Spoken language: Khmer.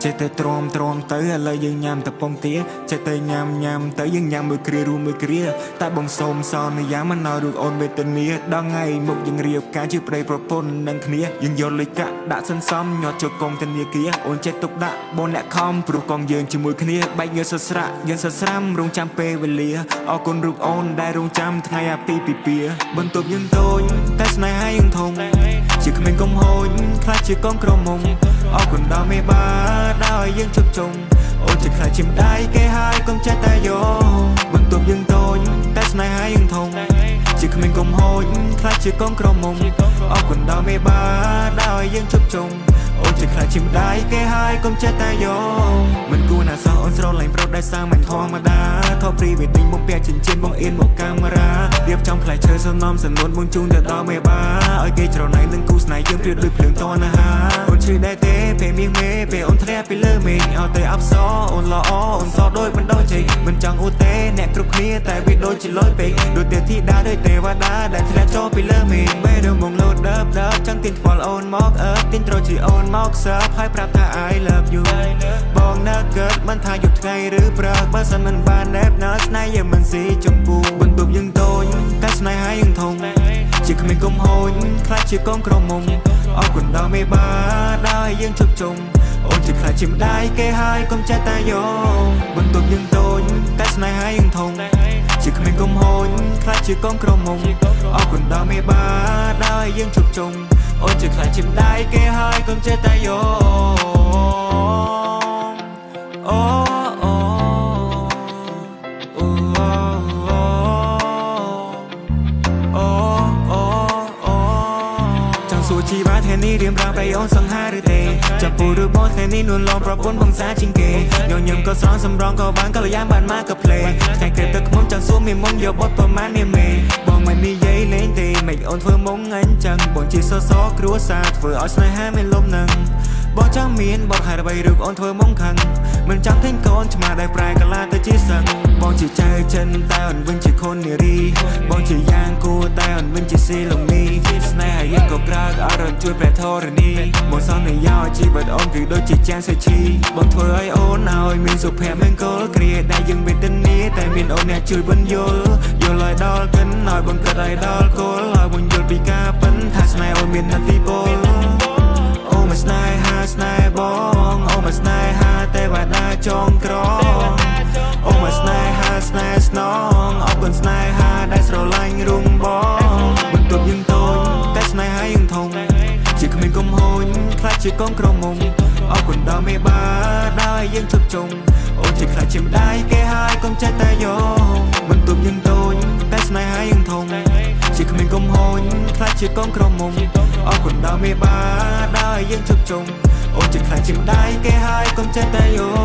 ចេះតែទ្រាំទៅឥឡូវយើងញ៉ាំតែពងទាចេះតែញ៉ាំទៅយើងញ៉ាំមួយគ្រារួមមួយគ្រាតែបងសូមសន្យាមិនឲ្យរូបអូនវេទនាដល់ថ្ងៃមុខយើងរៀបការជាប្តីប្រពន្ធនឹងគ្នាយើងយកលុយកាក់ដាក់សន្សំញាត់ចូលកងធនាគារអូនចេះទុកដាក់បងអ្នកខំព្រោះកងយើងជាមួយគ្នាបែកញើសស្រាក់យើងសស្រាំរងចាំពេលវេលាអរគុណរូបអូនដែលរងចាំថ្ងៃអាពាហ៍ពិពាហ៍បន្ទប់យើងតូចតែស្នេហាយើងធំជាក្មេងកុំហូចខ្លាចជាកងក្រមុំអរគុណដល់មេបាដោយយើងជប់ជុំអូនជាខ្លាចជាម្ដាយគេហើយកុំចេះតែយកបន្ទប់យើងតូចតែស្នេហាយើងធំជាក្មេងកុំហូចខ្លាចជាកងក្រមុំអរគុណដល់មេបាដោយយើងជប់ជុំអូនជាខ្លាចជាម្ដាយគេហើយកុំចេះតែយកមិនគួរណាសោះអូនស្រឡាញ់ប្រុសដែលសាមញ្ញធម្មតាថតព្រីវេឌីងបងពាក់ចិញ្ចៀនបងអៀនមកកាមេរ៉ារៀបចំផ្លែឈើសំណំសំនួនបងជូនទៅដល់មេបាឲ្យគេច្រណែននឹងគូស្នេហ៍យើងព្រៀបដូចភ្លើងតណ្ហាអូនឈឺដែរទេពេលមាសមេពេលអូនធ្លាក់ពីលើមេឃឲ្យតែអបសអូនល្អអូនសដូចមិនដូចជ័យមិនចង់អ៊ូទេអ្នកគ្រប់គ្នាតែវាដូចជាលយពេកដូចទេធីតាដូចទេវតាដែលធ្លាក់ចូលពីលើមេឃពេលរំងលោតដើបចង់ទាញថ្វាល់អូនមកទាញត្រជាអូនមកសើហើយប្រាប់ថា I love you បងនៅកើតមិនថាយប់ថ្ងៃឬព្រឹកបើសិនមិនបានណែបណើស្នេហ៍យើងមិនស៊ីចំពូបន្ទប់យើងតូចតែស្នេហាយើងធំជាក្មេងកុំហូចខ្លាចជាកងក្រមុំអរគុណដល់មេបាដោយយើងជប់ជុំអូនជាខ្លាចជាម្ដាយគេហើយកុំចេះតែយកបន្ទប់យើងតូចតែស្នេហាយើងធំជាក្មេងកុំហូចខ្លាចជាកងក្រមុំអរគុណដល់មេបាដោយយើងជប់ជុំអូនជាខ្លាចជាម្ដាយគេហើយកុំចេះតែយកអូសួរជីវ៉ាថ្ងៃនេះរៀបរាប់ឲ្យអូនសង្ហាឬទេចាប់ពូឬបងថ្ងៃនេះនួនឡងប្រពន្ធបងសាជាងគេញញឹមក៏ស្រង់សម្រងក៏បានកល្យានបានមកក៏ភ្លេថ្ងៃក្រេបទឹកខ្មុំចង់សួរមានមុំយកបត់ប្រមាណនេះមេបងមិននិយាយលេងទេមិនអូនធ្វើមុំអញ្ចឹងបងជាសសគ្រួសារធ្វើឲ្យស្នេហាមានលំនឹងបងចង់មានបងហេតុអ្វីឬអូនធ្វើមុំខឹងមិនចង់ទិញកូនឆ្មាដែលប្រែកាឡាទៅជាសឹងបងជាចៅចិនតែអូនវិញជាខុននារីបងជាយ៉ាងគួរតែអូនវិញជាស៊ីលំនីស្នេហាយើងក៏ក្រើកអរជួយព្រះធរណីបងសន្យាឲ្យជីវិតអូនគឺដូចជាចានសេឈីបងធ្វើឲ្យអូនឲ្យមានសុភមង្គលគ្រាដែលយើងវេទនាតែមានអូនអ្នកជួយបញ្យល់ឲ្យដល់កិនឲ្យបងគិតឲ្យដល់គោលឲ្យបងយល់ពីការពិនថាស្នេហ៍អូនមាននទីពលអូមកស្នេហាស្នេហ៍បងអូមកស្នេហាទេវតាចងក្រងអូមកស្នេហាស្នេហ៍ស្នងអរគុណស្នេហាដែលស្រឡាញ់រុងបងបន្ទប់យើងតូចតែស្នេហាយើងធំជាក្មេងកុំហូចខ្លាចជាកងក្រមុំអរគុណដល់មេបាដោយយើងជប់ជុំអូនជាខ្លាចជាម្ដាយគេហើយកុំចេះតែយកបន្ទប់យើងតូចតែស្នេហាយើងធំជាក្មេងកុំហូចខ្លាចជាកងក្រមុំអរគុណដល់មេបាដោយយើងជប់ជុំអូនជាខ្លាចជាម្ដាយគេហើយកុំចេះតែយក